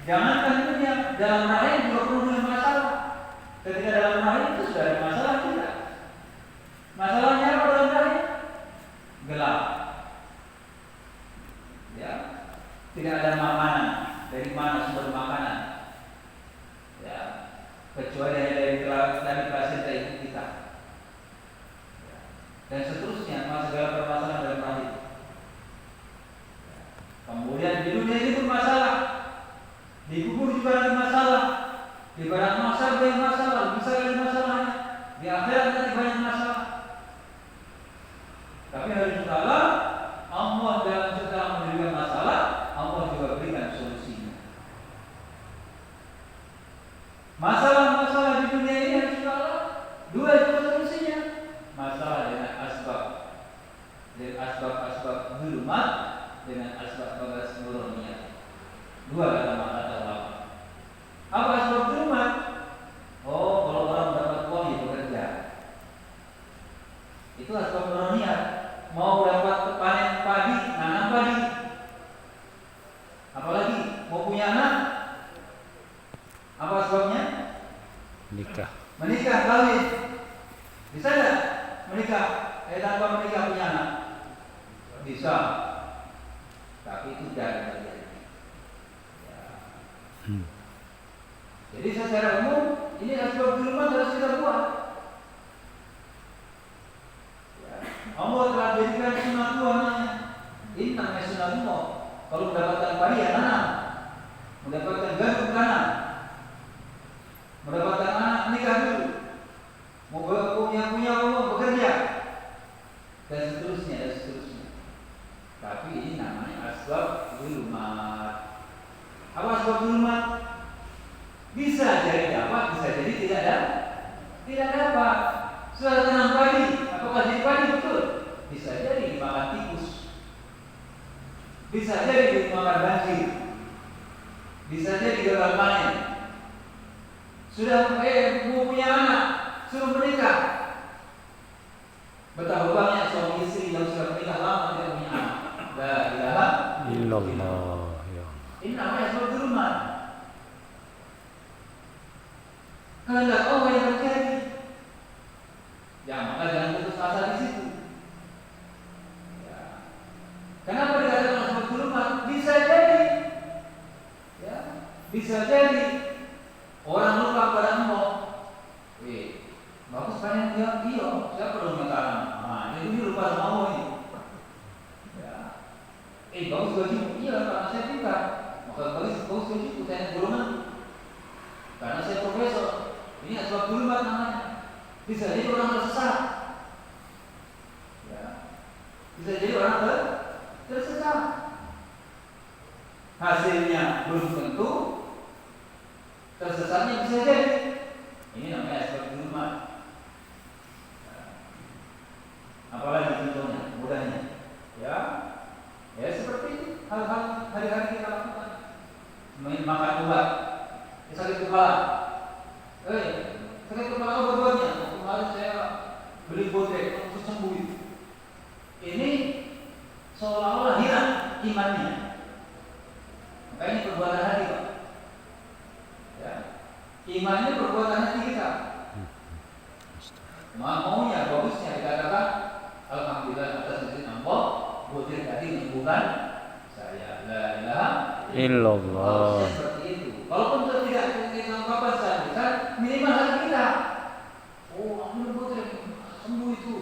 Jangankan dunia, dalam rahim juga penuh dengan masalah. Ketika dalam rahim itu sudah ada masalah tidak? Masalahnya apa dalam rahim? Gelap. Ya, tidak ada makanan. Dari mana sumber makanan? Ya, kecuali hanya dari placenta ibu kita. Ya. Dan seterusnya, segala permasalahan dalam rahim. Ya. Kemudian di dunia ini pun masalah. Di kubur juga ada masalah. Di padang mahsyar banyak masalah, bisa ada masalahnya. Di akhirat nanti banyak masalah. Tapi harus Allah dalam segala memberikan masalah, Allah juga berikan solusinya. Masalah-masalah di dunia ini harus Allah dua juga solusinya. Masalah dengan asbab zulumat dengan asbab bagas nuruniyah. Dua kata Allah. Apa asbab zulumat? Oh, kalau orang dapat uang ya bekerja. Itu asbab nuruniyah. Mau dapat panen padi, nanam padi. Apalagi mau punya anak. Apa sebabnya? Menikah, kawin. Bisa enggak menikah? Tanpa menikah punya anak? Bisa. Tapi itu jarang terjadi. Ya. Jadi secara umum ini asbab zulumat harus kita buat. Allah telah jadikan sunnah namanya. Ini namanya sunnah Allah. Kalau mendapatkan padi ya tanam, mendapatkan gandum tanam, mendapatkan anak nikah dulu, mau punya uang bekerja, dan seterusnya. Tapi ini namanya asbab zulumat. Apa asbab zulumat? Bisa jadi dapat, bisa jadi tidak dapat. Sudah tanam padi, apakah jadi padi betul? Bisa jadi dimakan tikus, bisa jadi dimakan banjir, bisa jadi gagal panen. Sudah mau punya anak, suruh menikah. Betapa banyak suami istri yang sudah menikah lama tidak punya anak. La ilaha illallah. Ini namanya asbab zulumat. Kehendak Allah yang terjadi. Ya, maka jangan putus asa di situ. Ya. Kenapa dikatakan asbab zulumat? Bisa jadi. Ya, bisa jadi orang lupa pada Allah. Bagus panen dia, iya. Siapa dong yang tanam? Nah, ini lupa sama Allah ini. Ya. Bagus gajimu, iya karena saya pintar. Maka bagus gajiku, saya golongan. Karena saya profesor. Ini asbab zulumat namanya. Bisa jadi orang tersesat. Ya. Bisa jadi orang tersesat. Hasilnya belum tentu. Tersesatnya bisa jadi. Ini namanya asbab zulumat. Ya. Apalagi contohnya, mudahnya. Ya seperti hal-hal hari-hari kita lakukan. Makan obat, sakit kepala. Sakit kepala obat-obatnya. Kemarin saya beli botek untuk sembuh itu. Ini seolah-olah hilang imannya. Maka ini perbuatan hati, Pak. Ya. Imannya perbuatan hati kita. Maunya, bagusnya dikatakan alhamdulillah atas izin Allah, botek tadi menyembuhkan saya. La ilaha illallah. Seperti itu. Walaupun tidak dengan kapan saja, minimal hati kita. Oh, aku botek sembuh itu.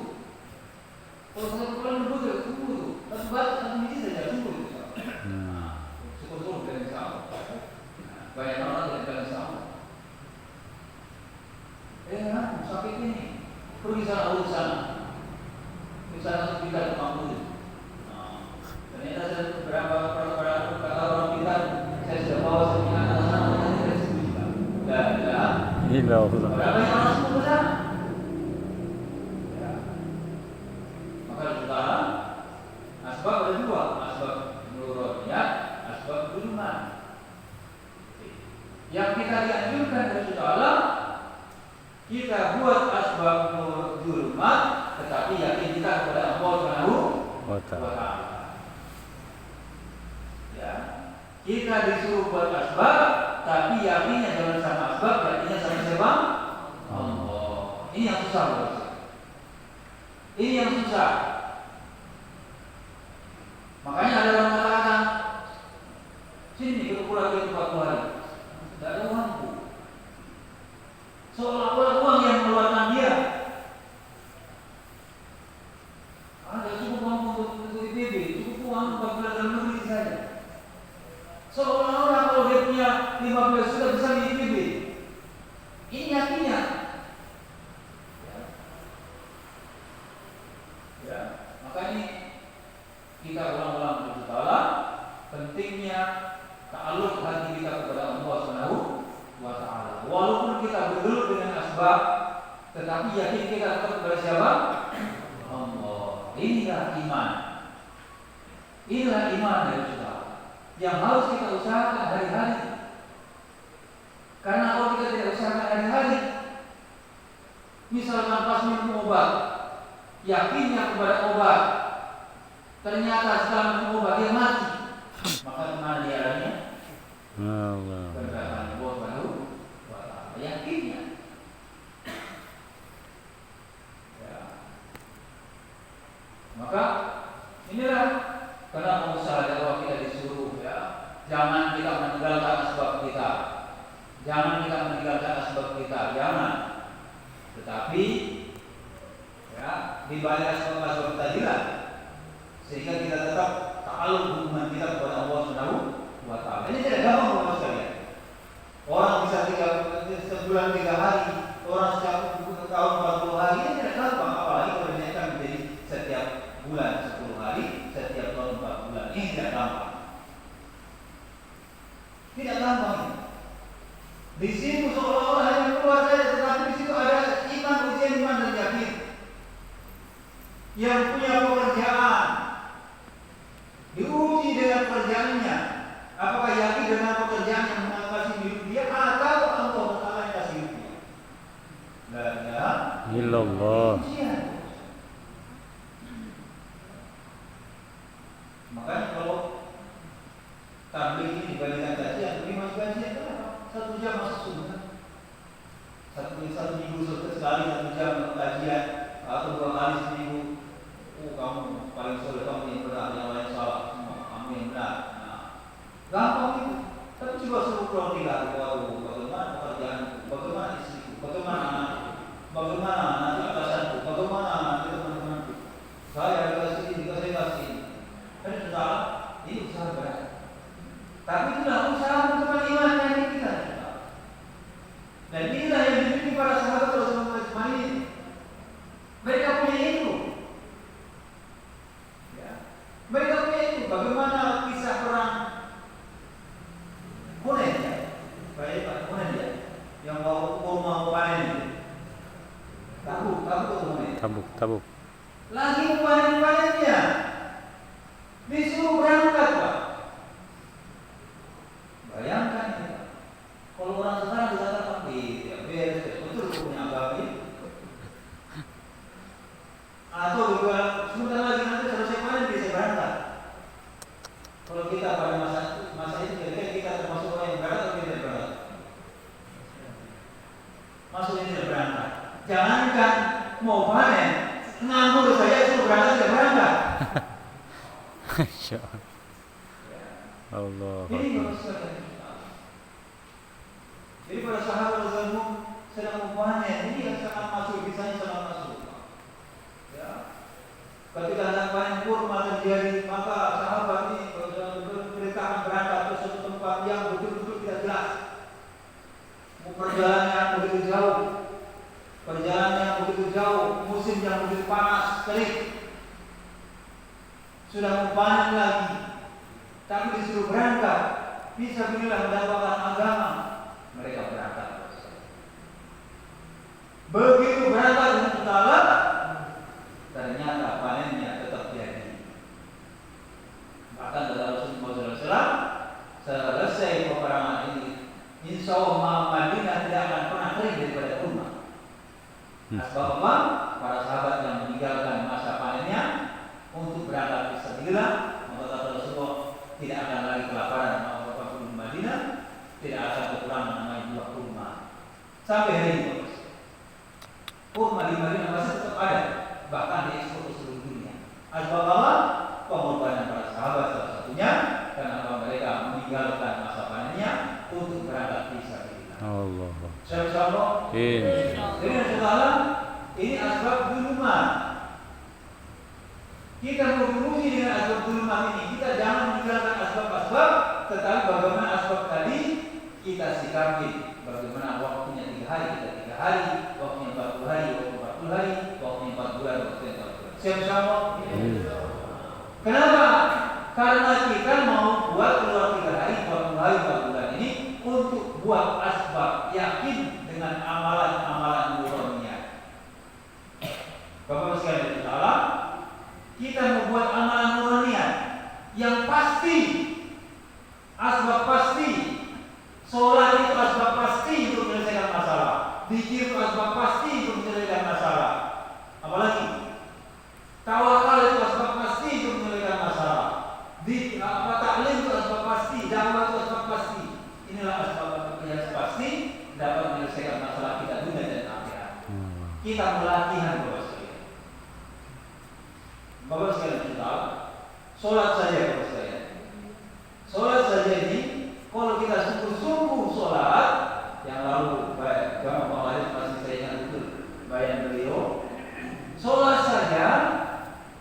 Kalau saya pulang botek sembuh itu. Satu biji saja sembuh itu. Syukur dari Allah. Banyak orang yang dari Allah. Aku sakit ini. Pergi sana urus sana. Di sana kita mampu. Ternyata saya beberapa orang kita saya sudah bawa semuanya anak sana tidak sembuh juga. Berapa orang sembuh ke sana? Maka saudara, asbab ada dua, asbab nuruniyah, asbab zulumat. Yang kita dianjurkan dari Allah, kita buat asbab zulumat, tetapi yakin kita kepada Allah Subhanahu wa Ta'ala. Ya. Kita disuruh buat asbab, tapi yakinnya jangan sama asbab, yakinnya sama siapa? Allah. Ini yang susah, bos. Ini yang susah. Makanya ada orang mengatakan, sini ke pulau itu 40 hari, tidak ada uangku. Seolah-olah uang yang mengeluarkan dia. Ada cukup uang untuk IPB, cukup uang untuk dalam negeri saja. Seolah-olah kalau dia punya 15 juta bisa di IPB. Ini yakinnya. Ya, makanya kita ulang-ulang berdoa pentingnya ta'alluq hati kita kepada Allah Subhanahu wa taala. Walaupun kita bergelut dengan asbab, tetapi yakin kita tetap kepada siapa? Allah. Inilah iman. Inilah iman dari kita yang harus kita usahakan hari-hari. Karena kalau kita tidak usahakan hari-hari, misalkan pas minum obat, yakinnya kepada obat, ternyata setelah minum obat dia mati, maka kemana dia larinya? Kepada Allah Subhanahu wa taala. Yakinnya. Ya. Maka inilah kenapa usaha dakwah kita disuruh, ya. Jangan kita meninggalkan asbab kita. Jangan kita meninggalkan asbab kita, jangan. Tetapi ya, di balik asbab-asbab tadilah sehingga kita tetap ta'alluq hubungan kita kepada Allah Subhanahu wa taala. Ini tidak gampang Bapak sekalian. Orang bisa sebulan 3 hari, orang setiap tahun 40 hari, ini tidak gampang. Apalagi kalau dinaikkan menjadi setiap bulan 10 hari, setiap tahun 4 bulan. Ini tidak gampang. Tidak gampang. Di situ seolah-olah hanya keluar saja, tetapi di situ ada iman, ujian iman dan yakin. Yang punya pekerjaan diuji dengan pekerjaannya. Apakah yakin dengan pekerjaan yang mengatasi hidup dia atau Allah Taala yang kasih hidup dia? La ilaha illallah. Makanya kalau tabligh ini dibandingkan kajian, lebih masuk kajian kenapa? 1 jam masuk sunnah. Satu minggu sekali 1 jam kajian atau 2 kali seminggu. Oh, kamu paling soleh, kamu yang benar, yang lain salah, semua kamu yang benar. Nah, gampang itu. Tapi coba suruh pulang tinggal, bagaimana pekerjaanku, bagaimana istriku, bagaimana anakku, bagaimana nanti atasanku, bagaimana nanti teman-temanku. Saya dikasih ini, dikasih ini. Dan salah, ini usaha berat. Tapi itulah usaha untuk iman yang kita. Dan inilah yang dimiliki para sahabat Rasulullah SAW. Mereka punya itu. Ya. Mereka punya itu. Bagaimana kisah perang Hunain ya? Baik Pak Hunain ya? Yang mau panen itu. Tabuk. Lagi panen-panennya. Disuruh berangkat Pak. Bayangkan ya. Kalau orang sekarang dikatakan beres, betul punya agama ini. Atau juga sebentar lagi nanti selesai panen bisa berangkat. Kalau kita pada masa itu kira-kira kita termasuk orang yang berangkat atau tidak berangkat? Maksudnya tidak berangkat. Jangankan mau panen, nganggur saya suruh berangkat tidak berangkat. Allah. Ini maksudnya. Jadi pada sahabat Rasulullah sedang memanen, ini yang sangat masuk, bisanya sangat masuk. Ya. Ketika hendak panen kurma terjadi, maka sahabat ini beritakan berangkat ke suatu tempat yang betul-betul tidak jelas. Perjalanan yang begitu jauh, musim yang begitu panas, terik. Sudah mau panen lagi, tapi disuruh berangkat. Bisa bila mendapatkan agama. Mereka berangkat. Begitu berangkat dengan utara, ternyata panennya tetap jadi. Bahkan kata Rasulullah SAW, selesai peperangan ini, insya Allah Madinah tidak akan pernah kering daripada kurma. Sebab apa? Para sahabat yang meninggalkan masa panennya untuk berangkat fisabilillah, maka kata Rasulullah tidak akan lagi kelaparan. sampai hari ini. Kurma di Madinah masih tetap ada, bahkan diekspor ke seluruh dunia. Asbab apa? Pengorbanan para sahabat salah satunya, karena mereka meninggalkan masa panennya untuk berangkat fisabilillah. Allah. Insyaallah. Jadi saudara, ini asbab duluman. Kita mau berurusi dengan asbab duluman ini, kita jangan meninggalkan asbab-asbab, tetapi bagaimana asbab tadi kita sikapi. Bagaimana waktunya 3 hari, kita 3 hari, waktunya 40 hari, waktu 40 hari, waktunya 4 bulan, waktunya 4 bulan. Siap sama? Kenapa? Karena kita mau buat keluar 3 hari, 40 hari, 4 bulan ini untuk buat asbab yakin dengan amalan-amalan nuraniya. Bapak sekalian Allah, kita membuat amalan nuraniya yang pasti, asbab pasti. Sholat itu asbab pasti untuk menyelesaikan masalah. Zikir itu asbab pasti untuk menyelesaikan masalah. Apalagi tawakal itu asbab pasti untuk menyelesaikan masalah. Taklim itu asbab pasti, dakwah itu asbab pasti. Inilah asbab yang pasti dapat menyelesaikan masalah kita dunia dan akhirat. Kita melatihan Bapak sekalian. Bapak sekalian kita, sholat saja Bapak sekalian. Sholat saja ini, kalau kita sungguh-sungguh sholat, yang lalu Bapak Wali masih saya ingat betul bayan beliau, sholat saja,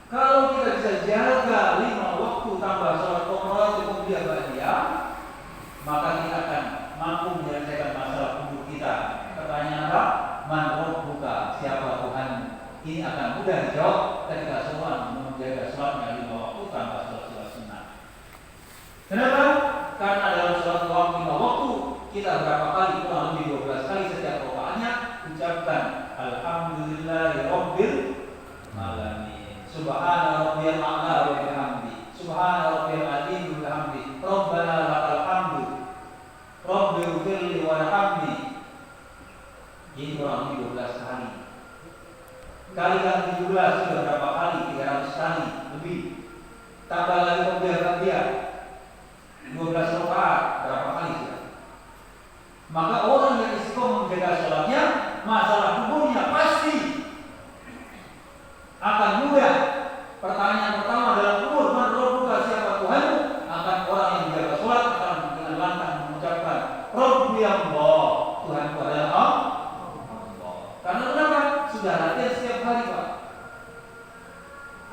kalau kita bisa jaga 5 waktu tambah sholat qomrat cukup dia bahagia, maka kita akan mampu menyelesaikan masalah kubur kita. Pertanyaan apa? Man rabbuka, siapa Tuhan? Ini akan mudah dijawab ketika seorang menjaga sholatnya 5 waktu tambah sholat sunnah. Kenapa? Karena dalam sholat 5 waktu kita berapa kali, kurang lebih 12 kali setiap rakaatnya ucapkan Alhamdulillahirabbil alamin. Subhana rabbiyal a'la wa bihamdi. Subhana rabbiyal azim wa bihamdi. Rabbana lakal hamdu. Rabbighfirli warhamni. Ini kurang lebih 12 kali. Kalikan 17 sudah berapa kali? 300 kali lebih. Tambah lagi Rabbiyah 12 rakaat, berapa kali sudah? Maka orang yang istiqomah menjaga sholatnya, masalah kuburnya pasti akan mudah. Pertanyaan pertama dalam kubur, man rabbuka, siapa Tuhan? Akan orang yang menjaga sholat akan dengan lantang mengucapkan Rabbi Allah, Tuhanku adalah Allah. Karena kenapa? Sudah latihan setiap hari Pak.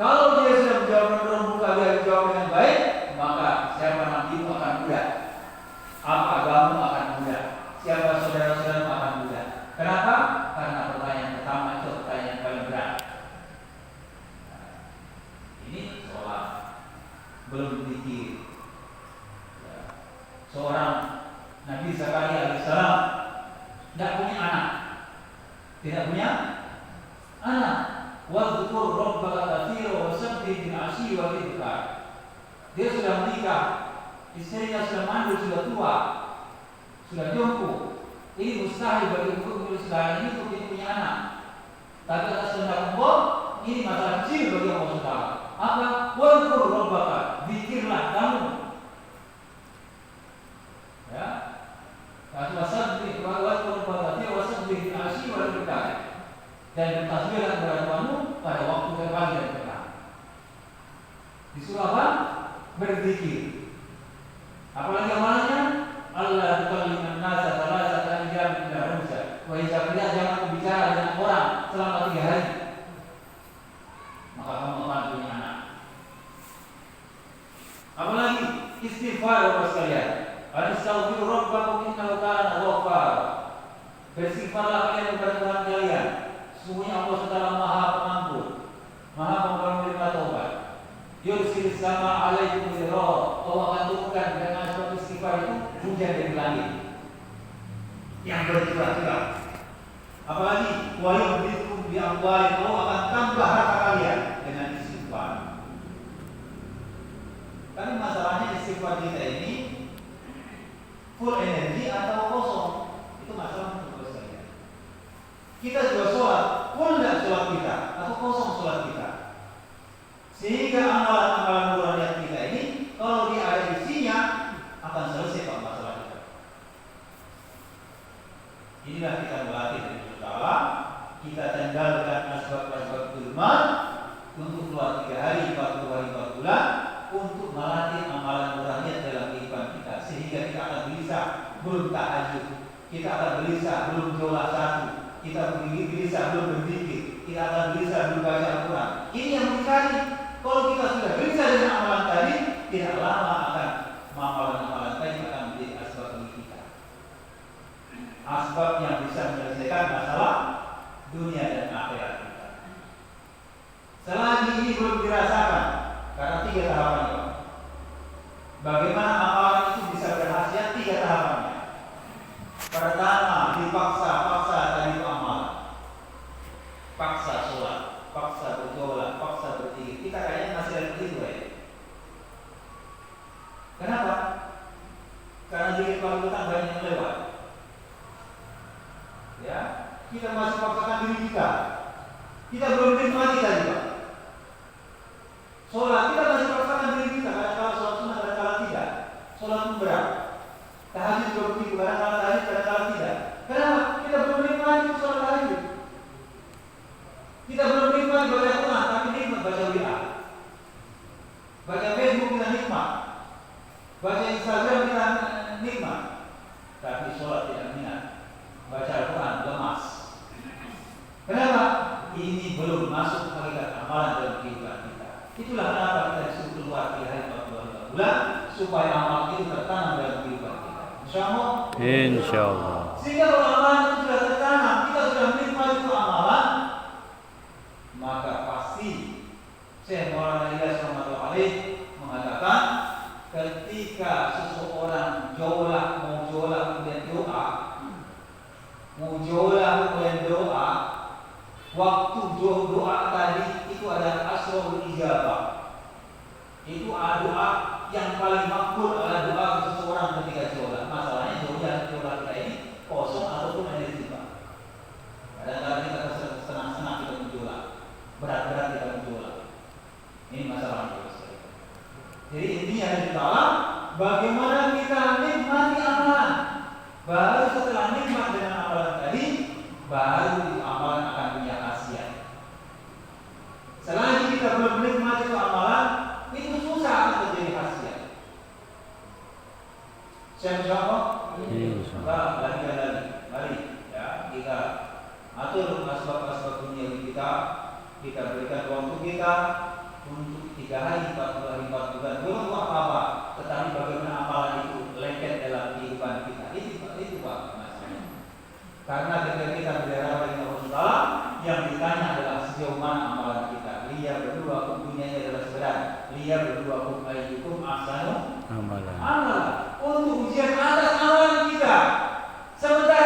Kalau dia sudah menjawab man rabbuka, dia menjawab dengan baik, maka siapa nantimu akan mudah. Apa agamamu akan mudah. Siapa saudara-saudaramu akan mudah. Kenapa? Karena pertanyaan pertama itu pertanyaan yang paling berat. Nah, ini sholat, belum zikir. Ya. Seorang Nabi Zakaria alaihissalam tidak punya anak. Tidak punya anak. Wadhkur rabbaka katsiran wasabbih bil 'ashyi wal ibkar. Dia sudah menikah, istrinya sudah mandul, sudah tua, sudah jompo. Ini mustahil bagi untuk sekarang ini untuk dia punya anak. Tapi atas kehendak Allah, ini masalah kecil bagi Allah Subhanahu. Apa? Wadhkur rabbaka, zikirlah kamu. Ya. Wasabbih wadhkur rabbaka wasabbih bil 'ashyi wal ibkar. Dan bertasbihlah kepada Tuhanmu pada waktu pagi dan petang. Disuruh apa? Berzikir. Apalagi amalannya? Allah tukalliman nasa salasata ayyam illa rumsa. Wa idza qila jangan berbicara dengan orang selama 3 hari. Maka kamu akan punya anak. Apalagi istighfar Bapak sekalian. Astaghfiru rabbakum innahu kana ghaffara. Beristighfarlah kalian kepada Tuhan kalian. Sesungguhnya Allah Subhanahu Maha Pengampun, Maha Penerima Taubat. Yursil sama alaikum midrara. Allah akan turunkan dengan suatu istighfar itu hujan dari langit yang bercurah-curah. Apalagi wa yumdikum bi amwalin, Allah akan tambah harta kalian dengan istighfar. Tapi masalahnya istighfar kita ini full energi atau kosong, itu masalah menurut saya. Kita juga sholat, full dan sholat kita atau kosong sholat kita. Sehingga amalan-amalan nuraniat kita ini kalau dia ada isinya akan selesai Pak masalah kita. Ini Inilah kita melatih dari Allah. Kita tinggalkan asbab-asbab zulmat untuk keluar 3 hari, 40 hari, 4 bulan untuk melatih amalan nuraniat dalam kehidupan kita, sehingga kita akan gelisah belum tahajud, kita akan gelisah belum sholat satu, kita gelisah belum berzikir, kita akan gelisah belum baca Al-Quran. Ini yang mencari. Kalau kita sudah gelisah dengan amalan tadi, tidak lama akan amalan-amalan tadi akan menjadi asbab bagi kita, asbab yang bisa menyelesaikan masalah dunia dan akhirat kita. Selagi ini belum dirasakan, karena 3 tahapannya. Bagaimana amalan itu bisa berhasil? 3 tahapannya. Pertama, dipaksa tadi itu amalan. Paksa sholat, paksa berdoa, paksa berzikir. Kita kayaknya masih ada begitu ya. Kenapa? Karena zikir kalau kita banyak yang lewat. Ya, kita masih paksakan diri kita. Kita belum nikmati tadi Pak. Sholat kita masih paksakan diri kita. Kadang-kadang sholat sunnah, kadang-kadang tidak. Sholat berat. Tahajud juga begitu. Kadang-kadang tahajud, kadang-kadang tidak. Kenapa? Kita belum nikmati sholat tahajud. Kita belum nikmati baca Quran, tapi nikmat baca WA. Baca Facebook kita nikmat. Baca Instagram kita nikmat. Tapi sholat tidak minat. Baca Al-Quran lemas. Kenapa? Ini belum masuk hakikat amalan dalam kehidupan kita. Itulah kenapa kita disuruh keluar 3 hari 4 bulan supaya amal itu tertanam dalam kehidupan kita. Insyaallah. Insyaallah. Sehingga kalau amalan itu sudah tertanam, kita sudah menikmati itu amalan, maka pasti Syekh Maulana Ilyas rahmatullah alaih mengatakan ketika seseorang mau jolah kemudian doa, waktu doa tadi itu adalah asrul ijabah. Itu doa yang paling makbul adalah doa seseorang ketika jolah. Masalahnya jolah kita ini kosong ataupun ada tiba. Kadang-kadang kita senang-senang kita menjolah, berat-berat kita menjolah. Ini masalahnya. Jadi intinya adalah bagaimana kita nikmati amalan. Baru setelah nikmat dengan amalan tadi, baru amalan akan punya khasiat. Selagi kita belum menikmati itu amalan, itu susah akan terjadi khasiat. Siapa? Mari ya, kita atur asbab-asbab dunia kita berikan waktu kita untuk 3 hari, 40 hari, 4 bulan. Belum apa-apa, tetapi bagaimana amalan itu lengket dalam kehidupan kita. Itu Pak masalahnya. Karena ketika kita berhadapan dengan Allah, yang ditanya adalah sejauh mana amalan kita. Liya berdua hukum dunianya adalah seberat. Liya berdua hukum ayyukum ahsanu amalan. Untuk ujian atas amalan kita. Sementara